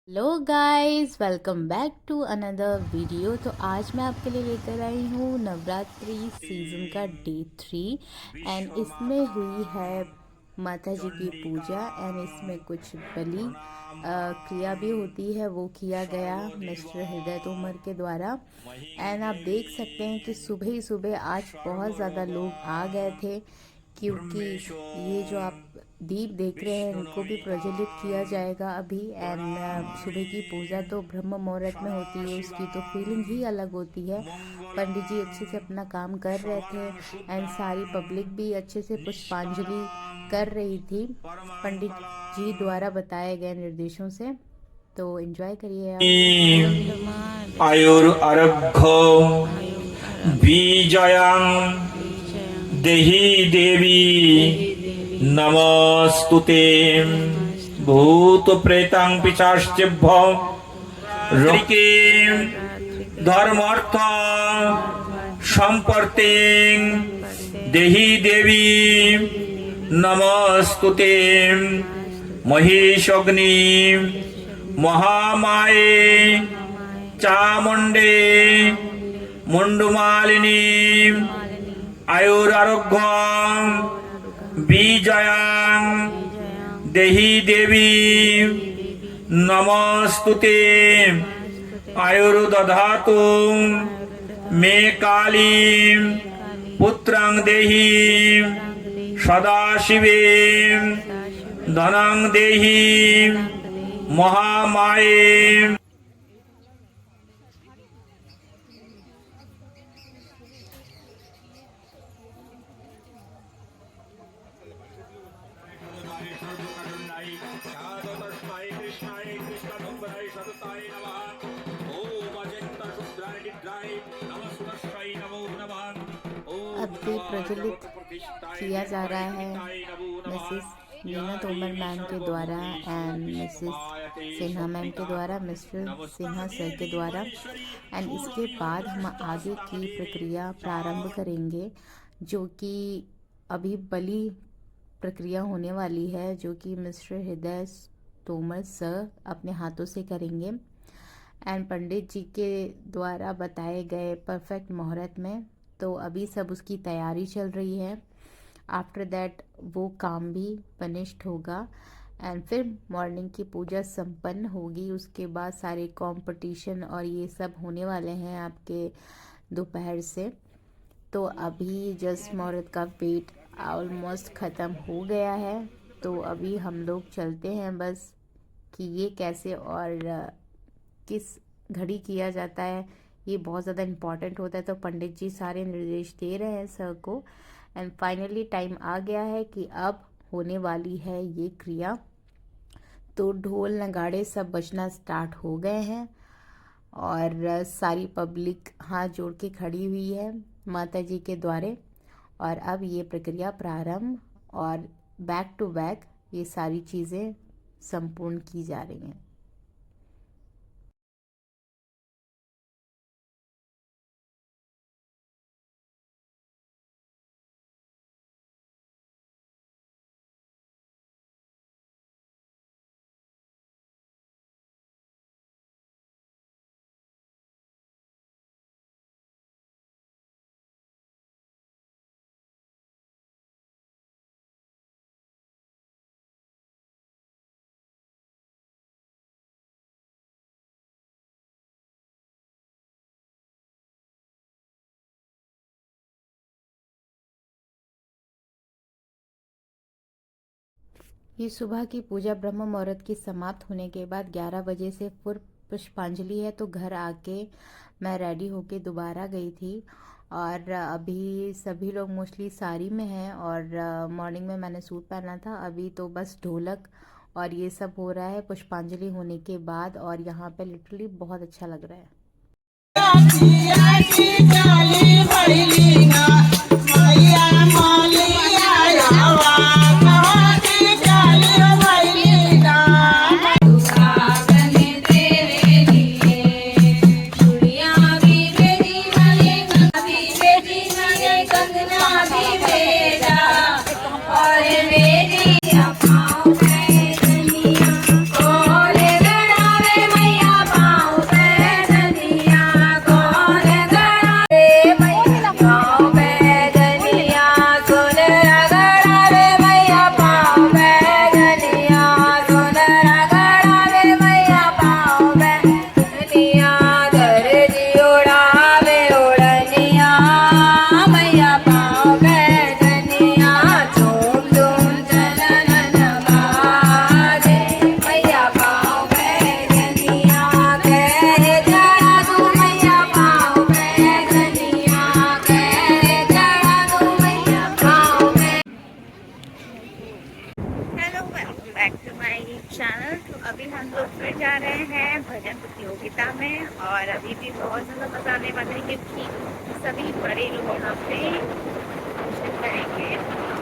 Hello guys, welcome back to another video. तो आज मैं आपके लिए लेकर आई हूँ नवरात्रि सीज़न का डे 3 एंड इसमें हुई है माता जी की पूजा एंड इसमें कुछ बलि क्रिया भी होती है, वो किया गया मिस्टर हृदय तोमर के द्वारा। एंड आप देख सकते हैं कि सुबह ही सुबह आज बहुत ज़्यादा लोग आ गए थे, क्योंकि ये जो आप दीप देख रहे हैं इनको भी प्रज्वलित किया जाएगा अभी। एंड सुबह की पूजा तो ब्रह्म मुहूर्त में होती है, उसकी तो फीलिंग ही अलग होती है। पंडित जी अच्छे से अपना काम कर रहे थे एंड सारी पब्लिक भी अच्छे से पुष्पांजलि कर रही थी पंडित जी द्वारा बताए गए निर्देशों से। तो एंजॉय करिए आप। आयुर आरभ्य बीजयं देहि देवी नमस्तुते भूत प्रेतं पिशाच्यभ्यो ऋके धर्मार्थ संपर्तिं देहि देवी नमस्तुते महिषग्नि महामाये चामुंडे मुंडमालिनी आयुरारोग्य बीजयं देहि देवी नमस्तुते आयुर्दधातु मे काली पुत्रं देहि सदाशिवे धनं देहि महामाये। अब दीप प्रज्वलित किया जा रहा है मिसेस मीना तोमर मैम के द्वारा एंड मिसेस सिन्हा मैम के द्वारा, मिस्टर सिन्हा सर के द्वारा। एंड इसके बाद हम आगे की प्रक्रिया प्रारंभ करेंगे, जो कि अभी बलि प्रक्रिया होने वाली है, जो कि मिस्टर हृदय तोमर सर अपने हाथों से करेंगे एंड पंडित जी के द्वारा बताए गए परफेक्ट मुहूर्त में। तो अभी सब उसकी तैयारी चल रही है। आफ्टर दैट वो काम भी फिनिश्ड होगा एंड फिर मॉर्निंग की पूजा संपन्न होगी। उसके बाद सारे कंपटीशन और ये सब होने वाले हैं आपके दोपहर से। तो अभी जस्ट मुहूर्त का वेट ऑलमोस्ट ख़त्म हो गया है। तो अभी हम लोग चलते हैं बस कि ये कैसे और किस घड़ी किया जाता है, ये बहुत ज़्यादा इम्पॉर्टेंट होता है। तो पंडित जी सारे निर्देश दे रहे हैं सर को एंड फाइनली टाइम आ गया है कि अब होने वाली है ये क्रिया। तो ढोल नगाड़े सब बजना स्टार्ट हो गए हैं और सारी पब्लिक हाथ जोड़ के खड़ी हुई है माता जी के द्वारे। और अब ये प्रक्रिया प्रारंभ और बैक टू बैक ये सारी चीज़ें संपूर्ण की जा रही हैं। ये सुबह की पूजा ब्रह्म मुहूर्त की समाप्त होने के बाद 11 बजे से फिर पुष्पांजलि है। तो घर आके मैं रेडी होके दोबारा गई थी और अभी सभी लोग मोस्टली साड़ी में हैं और मॉर्निंग में मैंने सूट पहना था। अभी तो बस ढोलक और ये सब हो रहा है पुष्पांजलि होने के बाद और यहाँ पे लिटरली बहुत अच्छा लग रहा है। गए हैं भजन प्रतियोगिता में और अभी भी बहुत ज़्यादा मजा आने वाला है क्योंकि सभी बड़े लोग यहाँ पे भजन करेंगे।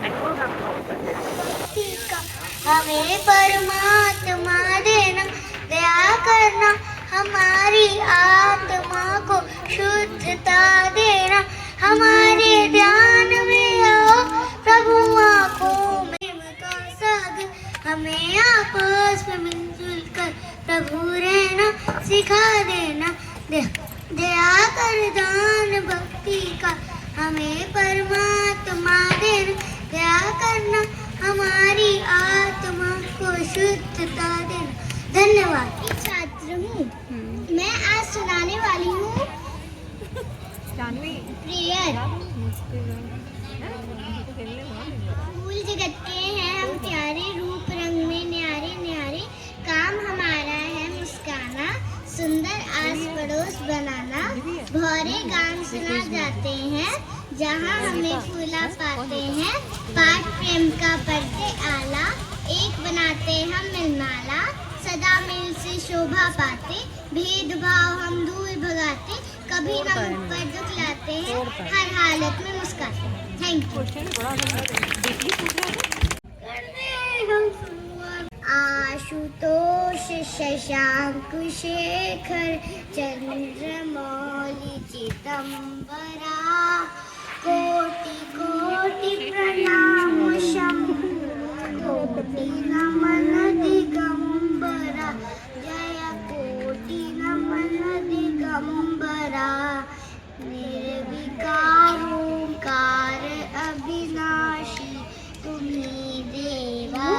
अनुभव आपको हमें परमात्मा देना, दया करना, हमारी आत्मा को शुद्धता देना, हमारे ध्यान में आओ प्रभु आंखों में का सागर, हमें आपस में मिलजुल कर प्रभु रहना सिखा देना, दया कर दान भक्ति का हमें परमात्मा देना, दया करना, हमारी आत्मा को शुद्धता देना। धन्यवाद। छात्र हूँ मैं, आज सुनाने वाली हूँ प्रेयर। फूल जगत के हैं हम प्यारे, रूप रंग में न्यारे न्यारे, काम हमारा है मुस्काना, सुंदर आस पड़ोस बनाना, भौरे गान सुना जाते हैं जहाँ हमें फूला पाते हैं, पाठ प्रेम का पढ़ते आला, एक बनाते हम मिलमाला, सदा मिल से शोभा पाते, भेदभाव हम दूर भगाते, कभी न मुख पर दुख लाते हैं, हर हालत में मुस्कुराते। Thank you. आशुतोष शशांक शेखर चंद्रमौलि चिदंबरा, कोटि कोटि प्रणाम शंभु, कोटि नमन दिगंबरा, जय कोटि नमन दिगंबरा, निर्विकार ओंकार अविनाशी तुम्ही देवा।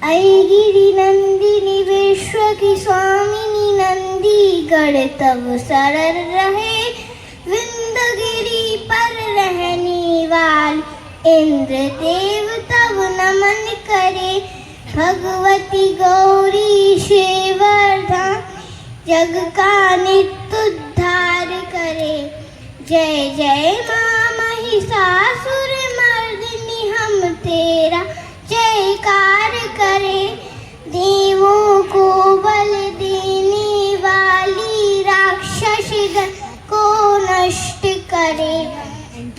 ऐगिरि नंदिनी विश्व की स्वामिनी, नंदीगढ़ तब सरल रहे, विंध्यगिरि पर रहने वाली, इंद्र देव तब नमन करे, भगवती गौरी शेवर्धन, जग का नित्य उद्धार करे। जय जय मां महिषासुर मर्दिनी, हम तेरा जयकार करे, देवों को बल देने वाली, राक्षस को नष्ट करे,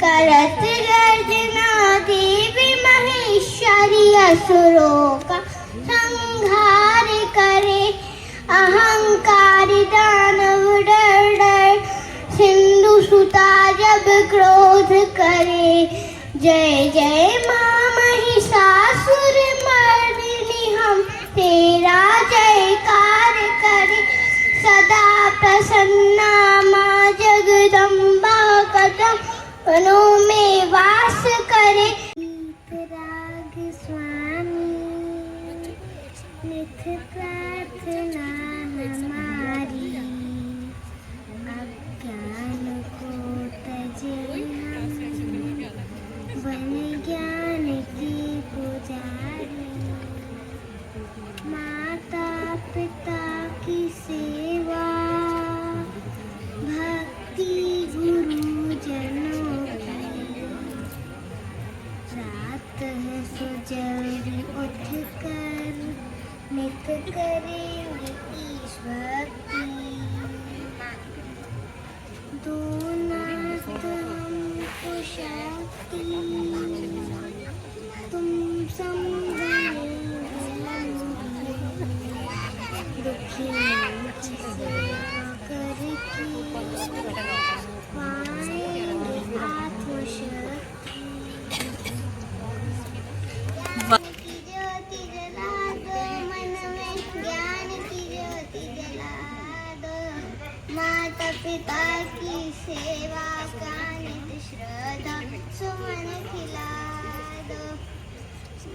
करत गर्जना देवी महेश्वरी, असुरों का संहार करे, अहंकारी दानव डर डर, सिंधु सुता जब क्रोध करे। जय जय मां महिषासुर मर्दिनी, हम तेरा जयकार करे, सदा प्रसन्ना मां जगदम्बा, कदम वनों में वास करे। राग स्वामी नित प्रार्थना हमारी, अज्ञान को तजे हम, बन ज्ञान की पुजारी, माता पिता की सेवा, भक्ति गुरुजनों की, रात है सो जल्दी उठ कर नित करेंगे ईश्वर की, दो नाथ हमको शक्ति, तुम संभालेंगे, दुखी सेवा करके पाएंगे आत्मशक्ति। ज्योति जला दो मन में, ज्ञान की ज्योति जला दो, माता पिता की सेवा का नित श्रद्धा सुमन खिला दो,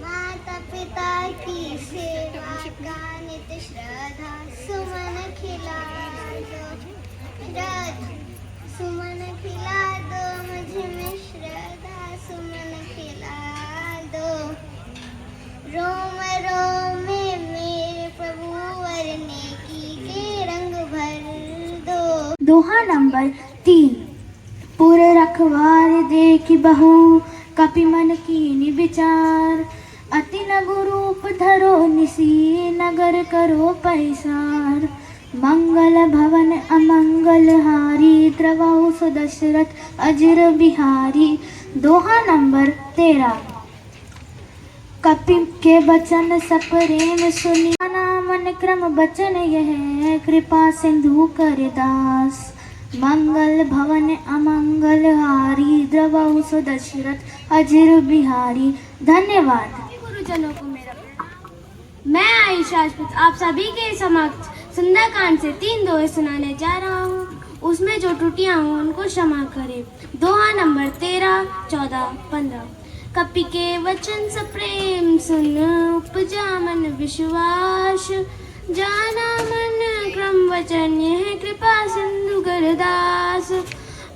माता पिता की सेवा का नित श्रद्धा सुमन खिला दो, सुमन खिला दो, मुझ में श्रद्धा सुमन खिला दो, रोम रोम में मेरे प्रभु वरने की के रंग भर दो। दोहा नंबर 3। पुर रखवार देखी बहू, कपि मन कीनि विचार, अति नगु रूप धरो निसी नगर करो पैसार मंगल भवन अमंगल हारी द्रवहु सुदशरथ अजर बिहारी। दोहा नंबर 13। कपि के बचन सप्रेम सुनिया मन क्रम बचन यह कृपा सिंधु कर दास मंगल भवन अमंगल हारी द्रवहु सुदशरथ अजर बिहारी। धन्यवाद। गुरुजनों को मेरा प्रणाम। मैं आयुषा राजपूत आप सभी के समक्ष सुंदरकांड से 3 दोहे सुनाने जा रहा हूँ। उसमें जो त्रुटियां हों उनको क्षमा करें। दोहा नंबर 13, 14, 15। कपि के वचन सप्रेम सुन उपजा मन विश्वास जाना मन क्रम वचन यह कृपा सिंधु गरदास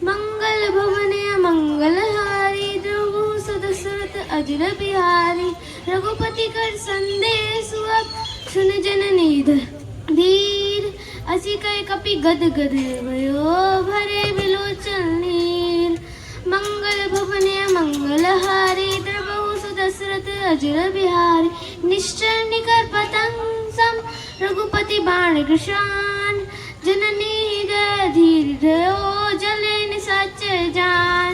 मंगल भवन मंगल हारी द्रवहु सुदशरथ अजर बिहारी। रघुपति कर संदेश अब सुन जननी धीर असी कहे कपि गद गद भयो भरे विलोचन नीर मंगल भवन मंगल हारी द्रवहु सुदशरथ अजर बिहारी। निश्चर निकर पतंग सम रघुपति बाण कृशान जननी हृदय धीर भयो जले निसाचर जान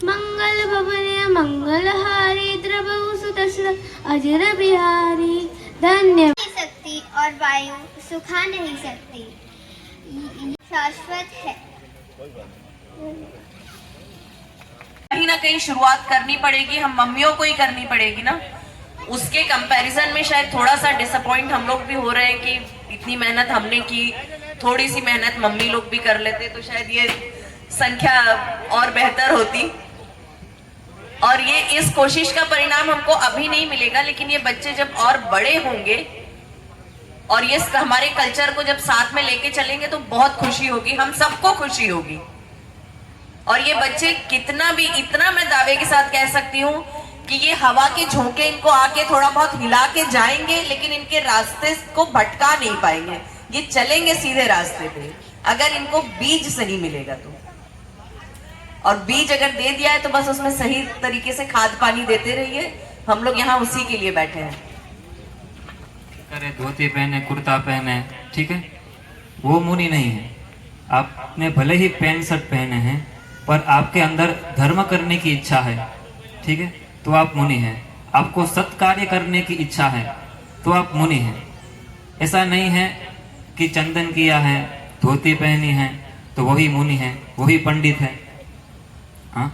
मंगल भवन मंगल हारी द्रवहु सुदशरथ अजर बिहारी। धन्यवाद। सकती और वायु सुखा नहीं सकती, शाश्वत है। कहीं ना कहीं शुरुआत करनी पड़ेगी, हम मम्मियों को ही करनी पड़ेगी ना। उसके कंपैरिजन में शायद थोड़ा सा डिसअपॉइंट हम लोग भी हो रहे हैं कि इतनी मेहनत हमने की, थोड़ी सी मेहनत मम्मी लोग भी कर लेते तो शायद ये संख्या और बेहतर होती। और ये इस कोशिश का परिणाम हमको अभी नहीं मिलेगा, लेकिन ये बच्चे जब और बड़े होंगे और ये हमारे कल्चर को जब साथ में लेके चलेंगे तो बहुत खुशी होगी, हम सबको खुशी होगी। और ये बच्चे कितना भी, इतना मैं दावे के साथ कह सकती हूँ कि ये हवा के झोंके इनको आके थोड़ा बहुत हिला के जाएंगे, लेकिन इनके रास्ते को भटका नहीं पाएंगे। ये चलेंगे सीधे रास्ते पे, अगर इनको बीज सही मिलेगा तो। और बीज अगर दे दिया है तो बस उसमें सही तरीके से खाद पानी देते रहिए। हम लोग यहाँ उसी के लिए बैठे हैं। करे धोती पहने, कुर्ता पहने, ठीक है, वो मुनि नहीं है। आपने भले ही पैंट शर्ट पहने हैं, पर आपके अंदर धर्म करने की इच्छा है, ठीक है, तो आप मुनि हैं। आपको सत्कार्य करने की इच्छा है तो आप मुनि हैं। ऐसा नहीं है कि चंदन किया है, धोती पहनी है तो वही मुनि है, वही पंडित है। हाँ,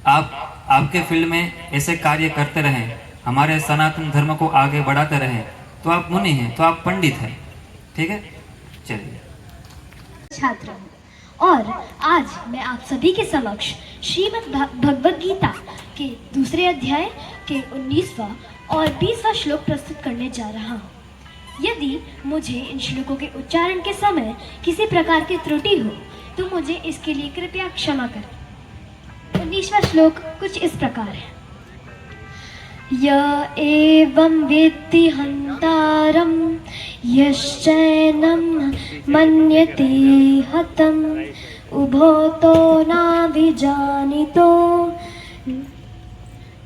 आप आपके फील्ड में ऐसे कार्य करते रहें, हमारे सनातन धर्म को आगे बढ़ाते रहें, तो आप मुनि हैं, तो आप पंडित हैं, ठीक है। चलिए। छात्र हूँ और आज मैं आप सभी के समक्ष श्रीमद् भगवद गीता के 2 अध्याय के 19वां और 20वां श्लोक प्रस्तुत करने जा रहा हूँ। यदि मुझे इन श्लोकों के उच्चारण के समय किसी प्रकार की त्रुटि हो तो मुझे इसके लिए कृपया क्षमा करें। 19वां श्लोक कुछ इस प्रकार है। य एवं वेत्ति हन्तारं यश्चैनं मन्यते हतं उभो तो नाभिजानितो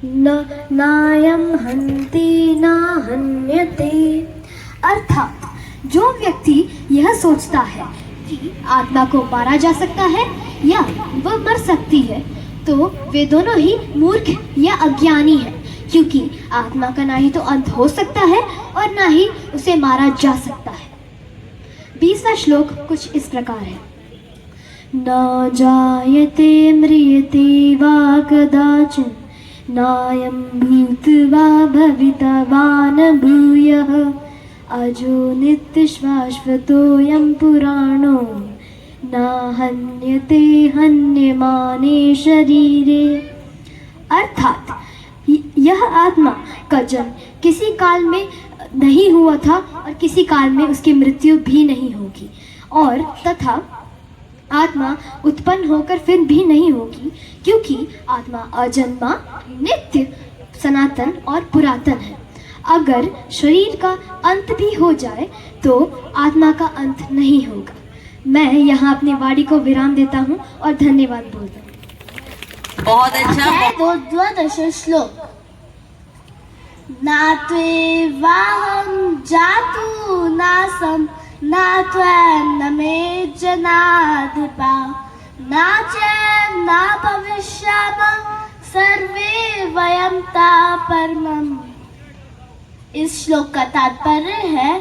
न नायं हन्ति न हन्यते। अर्थात जो व्यक्ति यह सोचता है कि आत्मा को मारा जा सकता है या वह मर सकती है तो वे दोनों ही मूर्ख या अज्ञानी हैं, क्योंकि आत्मा का ना ही तो अंत हो सकता है और ना ही उसे मारा जा सकता है। 20वां श्लोक कुछ इस प्रकार है। न जायते म्रियते वा कदाचिन नायं भूत्वा भवितवा न भूयः अजो नित्यश्वाश्वतोऽयं पुराणो न हन्यते हन्यमाने शरीरे। अर्थात यह आत्मा का जन्म किसी काल में नहीं हुआ था और किसी काल में उसकी मृत्यु भी नहीं होगी, और तथा आत्मा उत्पन्न होकर फिर भी नहीं होगी, क्योंकि आत्मा अजन्मा, नित्य, सनातन और पुरातन है। अगर शरीर का अंत भी हो जाए तो आत्मा का अंत नहीं होगा। मैं यहाँ अपनी वाणी को विराम देता हूँ और धन्यवाद बोलता हूँ। बहुत अच्छा। 12वां श्लोक। नात्वेवाहं जातु नासं नात्वं न मे जनाधिपा नाचैव न भविष्यामः सर्वे वयं ता परमम्। इस श्लोक का तात्पर्य है,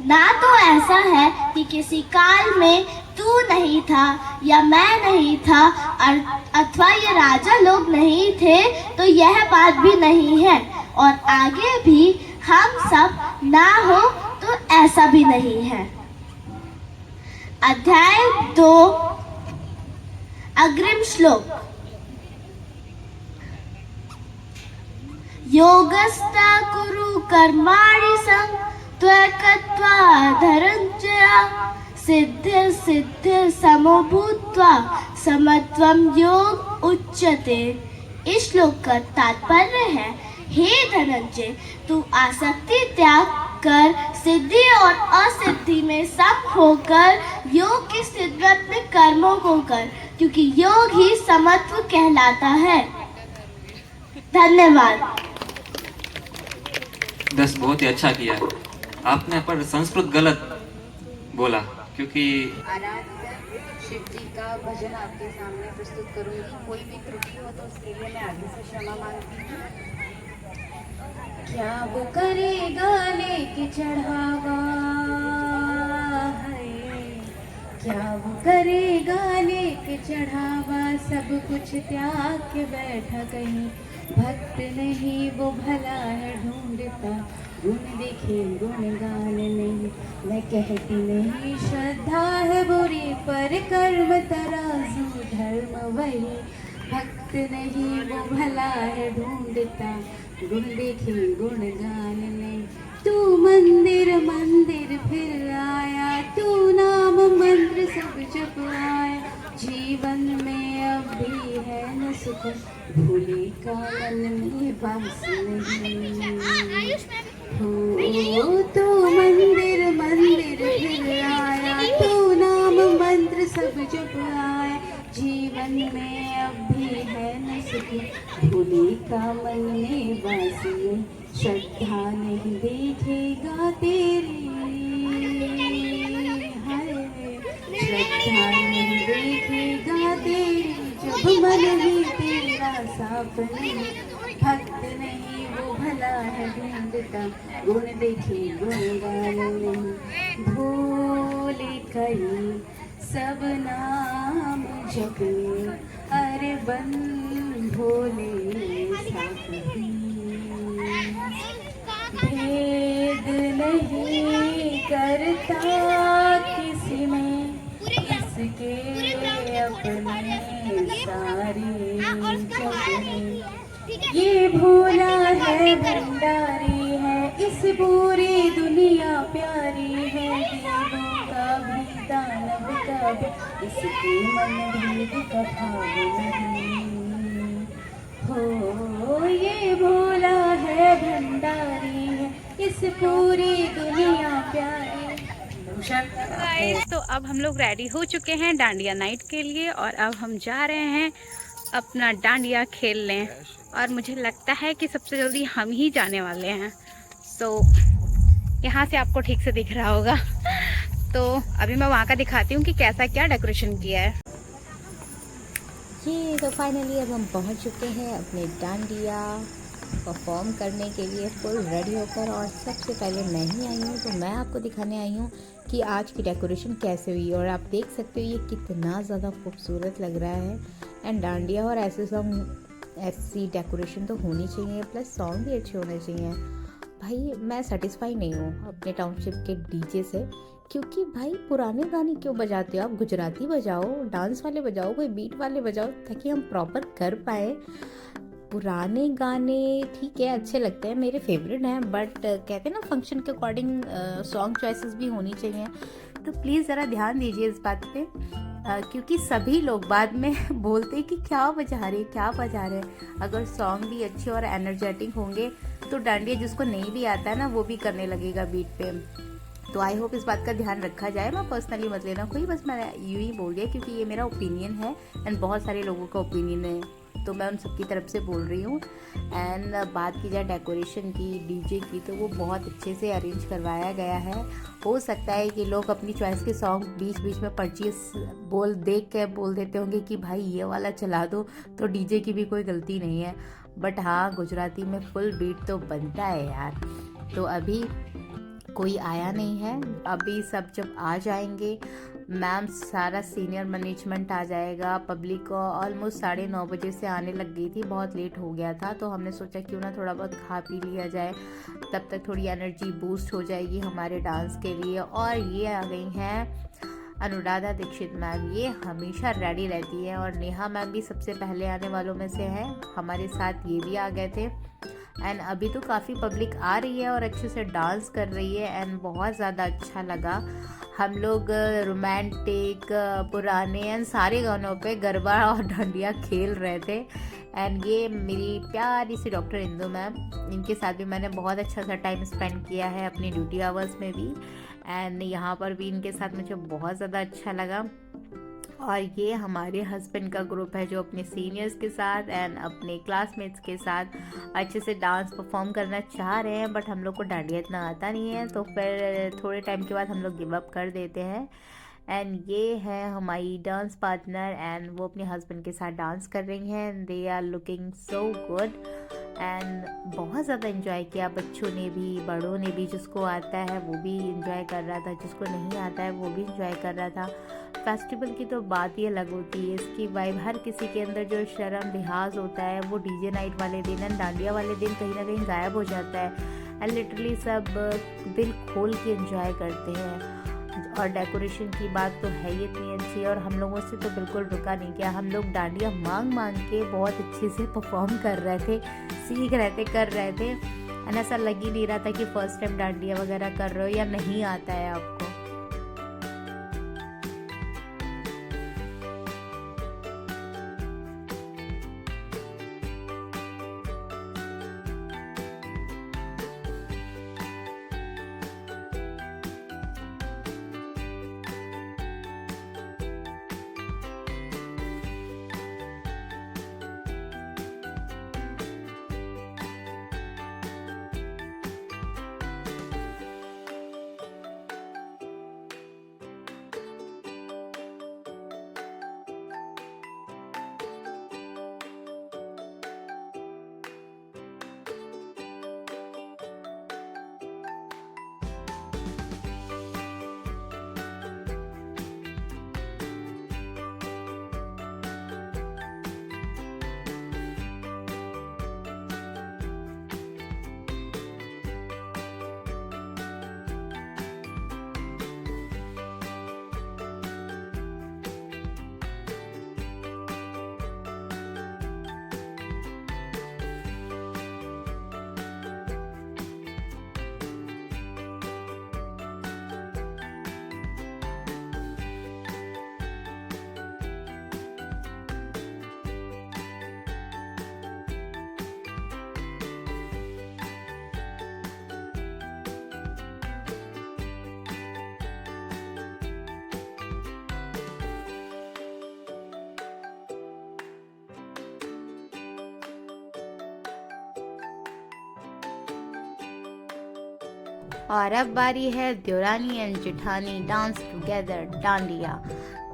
ना तो ऐसा है कि किसी काल में तू नहीं था या मैं नहीं था अथवा ये राजा लोग नहीं थे, तो यह बात भी नहीं है, और आगे भी हम सब ना हो तो ऐसा भी नहीं है। अध्याय 2 अग्रिम श्लोक। योगस्ता कुरु कर्माणि सं त्वकत्वा धनंजय सिद्ध सिद्ध समो भूत्वा समत्वं योग उच्यते। इस श्लोक का तात्पर्य है, हे धनंजय, तू आसक्ति त्याग कर सिद्धि और असिद्धि में सम होकर योग की स्थिति में अपने कर्मों को कर, क्योंकि योग ही समत्व कहलाता है। धन्यवाद। दस बहुत ही अच्छा किया आपने, पर संस्कृत गलत बोला, क्योंकि शिव जी का भजन आपके सामने प्रस्तुत करूंगी। कोई भी त्रुटि हो तो उसके लिए मैं आगे से क्षमा मांगती हूँ। क्या वो करेगा लेके चढ़ावा है, क्या वो करेगा लेके चढ़ावा, सब कुछ त्याग के बैठा कहीं, भक्त नहीं वो भला है ढूंढता, गुण देखे गुणगान नहीं, मैं कहती नहीं श्रद्धा है बुरी, पर कर्म तराजू धर्म वही, भक्त नहीं वो भला है ढूंढता, गुण देखे गुणगान नहीं। तू मंदिर मंदिर फिर आया, तू नाम मंत्र सब जप आया, जीवन में अब भी है न सुख, भूले का मन में वास नहीं हो। तू मंदिर मंदिर फिर आया, तू नाम मंत्र सब जप आया, जीवन में अब भी है न सुख, भूले का मन में वास नहीं, श्रद्धा नहीं देखेगा तेरी, श्रद्धा नहीं देखेगा तेरी, जब मन ही तेरा साफ नहीं, भक्त नहीं वो भला है ढूंढता, गुण देखे गुणगान नहीं, भोले कई सब नाम जपे, अरे बन भोले साथ ही, भेद नहीं करता किसी में, इसके अपने सारे जग, ये भोला है भंडारी है, इस पूरी दुनिया प्यारी है, देवों का भी दानव का भी, इसके मन भेद का भाव नहीं हो। ये भोला है भंडारी है, इस पूरी दुनिया प्यारी। गाइस, तो अब हम लोग रेडी हो चुके हैं डांडिया नाइट के लिए, और अब हम जा रहे हैं अपना डांडिया खेलने, और मुझे लगता है कि सबसे जल्दी हम ही जाने वाले हैं। सो यहाँ से आपको ठीक से दिख रहा होगा। तो अभी मैं वहाँ का दिखाती हूँ कि कैसा क्या डेकोरेशन किया है। जी, तो फाइनली अब हम पहुँच चुके हैं अपने डांडिया परफॉर्म करने के लिए फुल रेडी होकर, और सबसे पहले मैं ही आई हूँ, तो मैं आपको दिखाने आई हूँ कि आज की डेकोरेशन कैसे हुई। और आप देख सकते हो ये कितना ज़्यादा खूबसूरत लग रहा है। एंड डांडिया और ऐसी डेकोरेशन तो होनी चाहिए, प्लस सॉन्ग भी अच्छे होने चाहिए। भाई मैं सेटिस्फाई नहीं हूँ अपने टाउनशिप के डीजे से, क्योंकि भाई पुराने गाने क्यों बजाते हो आप? गुजराती बजाओ, डांस वाले बजाओ, कोई बीट वाले बजाओ, ताकि हम प्रॉपर कर पाए। पुराने गाने ठीक है, अच्छे लगते हैं, मेरे फेवरेट हैं, बट कहते हैं ना फंक्शन के अकॉर्डिंग सॉन्ग चॉइसेस भी होनी चाहिए। तो प्लीज़ ज़रा ध्यान दीजिए इस बात पे, क्योंकि सभी लोग बाद में बोलते हैं कि क्या बजा रहे हैं। अगर सॉन्ग भी अच्छे और एनर्जेटिक होंगे तो डांडिया जिसको नहीं भी आता है ना, वो भी करने लगेगा बीट पे। तो आई होप इस बात का ध्यान रखा जाए। मैं पर्सनली मत लेना कोई, बस मैं यूँ ही बोल दिया क्योंकि ये मेरा ओपिनियन है एंड बहुत सारे लोगों का ओपिनियन है। तो मैं उन सबकी तरफ से बोल रही हूँ। एंड बात की जाए डेकोरेशन की, डीजे की, तो वो बहुत अच्छे से अरेंज करवाया गया है। हो सकता है कि लोग अपनी चॉइस के सॉन्ग बीच बीच में परचेस देख के बोल देते होंगे कि भाई ये वाला चला दो, तो डीजे की भी कोई गलती नहीं है। बट हाँ, गुजराती में फुल बीट तो बनता है यार। तो अभी कोई आया नहीं है, अभी सब जब आ जाएंगे, मैम सारा सीनियर मैनेजमेंट आ जाएगा। पब्लिक ऑलमोस्ट 9:30 बजे से आने लग गई थी, बहुत लेट हो गया था, तो हमने सोचा क्यों ना थोड़ा बहुत खा पी लिया जाए, तब तक थोड़ी एनर्जी बूस्ट हो जाएगी हमारे डांस के लिए। और ये आ गई हैं अनुराधा दीक्षित मैम, ये हमेशा रेडी रहती है। और नेहा मैम भी सबसे पहले आने वालों में से हैं, हमारे साथ ये भी आ गए थे। एंड अभी तो काफ़ी पब्लिक आ रही है और अच्छे से डांस कर रही है एंड बहुत ज़्यादा अच्छा लगा। हम लोग रोमांटिक, पुराने एंड सारे गानों पे गरबा और डांडिया खेल रहे थे। एंड ये मेरी प्यारी सी डॉक्टर इंदू मैम, इनके साथ भी मैंने बहुत अच्छा सा टाइम स्पेंड किया है अपनी ड्यूटी आवर्स में भी। एंड यहाँ पर भी इनके साथ मुझे बहुत ज़्यादा अच्छा लगा। और ये हमारे हस्बैंड का ग्रुप है जो अपने सीनियर्स के साथ एंड अपने क्लासमेट्स के साथ अच्छे से डांस परफॉर्म करना चाह रहे हैं। बट हम लोग को डांडिया इतना आता नहीं है, तो फिर थोड़े टाइम के बाद हम लोग गिव अप कर देते हैं। एंड ये है हमारी डांस पार्टनर एंड वो अपने हस्बैंड के साथ डांस कर रही हैं। They are looking so good and बहुत ज़्यादा इन्जॉय किया, बच्चों ने भी, बड़ों ने भी। जिसको आता है वो भी इन्जॉय कर रहा था, जिसको नहीं आता है वो भी इन्जॉय कर रहा था। फेस्टिवल की तो बात ही अलग होती है, इसकी वाइब हर किसी के अंदर जो शर्म लिहाज होता है वो डीजे नाइट वाले दिन एंड डांडिया वाले दिन कहीं ना कहीं गायब हो जाता है एंड लिटरली सब दिल खोल के एंजॉय करते हैं। और डेकोरेशन की बात तो है ही इतनी अच्छी, और हम लोगों से तो बिल्कुल रुका नहीं गया। हम लोग डांडिया मांग के बहुत अच्छे से परफॉर्म कर रहे थे, सीख रहे थे, कर रहे थे एंड ऐसा लग ही नहीं रहा था कि फर्स्ट टाइम डांडिया वगैरह कर रहे हो या नहीं आता है आपको। और अब बारी है देवरानी एंड जेठानी डांस टुगेदर डांडिया।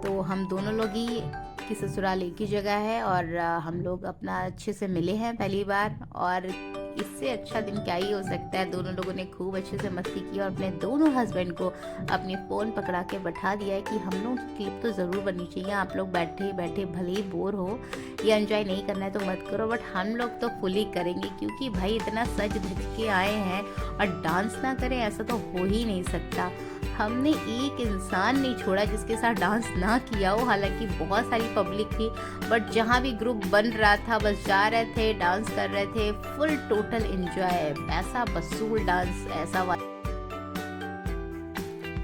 तो हम दोनों लोग ही की ससुराल एक ही जगह है और हम लोग अपना अच्छे से मिले हैं पहली बार, और इससे अच्छा दिन क्या ही हो सकता है। दोनों लोगों ने खूब अच्छे से मस्ती की और अपने दोनों हस्बैंड को अपनी फ़ोन पकड़ा के बैठा दिया है कि हम लोग की क्लिप तो ज़रूर बननी चाहिए। आप लोग बैठे बैठे भले ही बोर हो या एंजॉय नहीं करना है तो मत करो, बट हम लोग तो फुली करेंगे, क्योंकि भाई इतना सज धज के आए हैं और डांस ना करें ऐसा तो हो ही नहीं सकता। हमने एक इंसान नहीं छोड़ा जिसके साथ डांस ना किया हो, हालांकि बहुत सारी पब्लिक थी, बट जहाँ भी ग्रुप बन रहा था बस जा रहे थे, डांस कर रहे थे, फुल टोटल एंजॉय, पैसा वसूल डांस ऐसा वाला।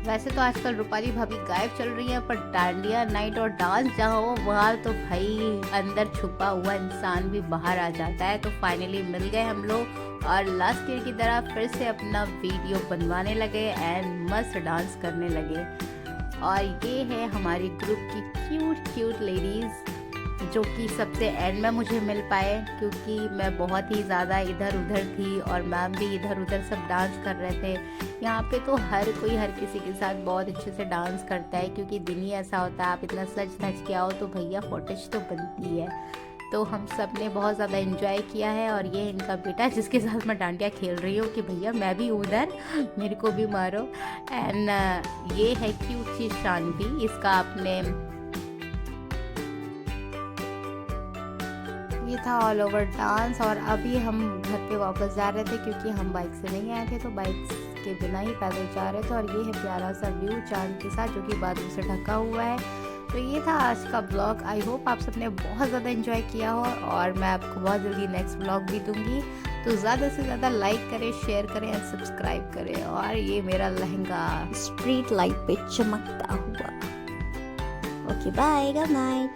वैसे तो आजकल रूपाली भाभी गायब चल रही हैं, पर डांडिया नाइट और डांस जहाँ हो वहाँ तो भाई अंदर छुपा हुआ इंसान भी बाहर आ जाता है। तो फाइनली मिल गए हम लोग और लास्ट ईयर की तरह फिर से अपना वीडियो बनवाने लगे एंड मस्त डांस करने लगे। और ये है हमारी ग्रुप की क्यूट क्यूट लेडीज जो कि सबसे एंड में मुझे मिल पाए, क्योंकि मैं बहुत ही ज़्यादा इधर उधर थी और मैम भी इधर उधर सब डांस कर रहे थे। यहाँ पे तो हर कोई हर किसी के साथ बहुत अच्छे से डांस करता है, क्योंकि दिन ही ऐसा होता है, आप इतना सज धज के आओ तो भैया फुटेज तो बनती है। तो हम सब ने बहुत ज़्यादा एंजॉय किया है। और ये इनका बेटा जिसके साथ मैं डांडिया खेल रही हूँ कि भैया मैं भी उधर, मेरे को भी मारो। एंड ये है क्यूट सी शांति, इसका आपने ये था ऑल ओवर डांस। और अभी हम घर पे वापस जा रहे थे, क्योंकि हम बाइक से नहीं आए थे, तो बाइक के बिना ही पैदल जा रहे थे। और ये है प्यारा सा व्यू चांद के साथ, जो कि बादल से ढका हुआ है। तो ये था आज का ब्लॉग। आई होप आप सबने बहुत ज़्यादा एंजॉय किया हो, और मैं आपको बहुत जल्दी नेक्स्ट ब्लॉग भी दूंगी। तो ज़्यादा से ज़्यादा लाइक करें, शेयर करें और सब्सक्राइब करें। और ये मेरा लहंगा स्ट्रीट लाइट पे चमकता हुआ। Okay bye, good night.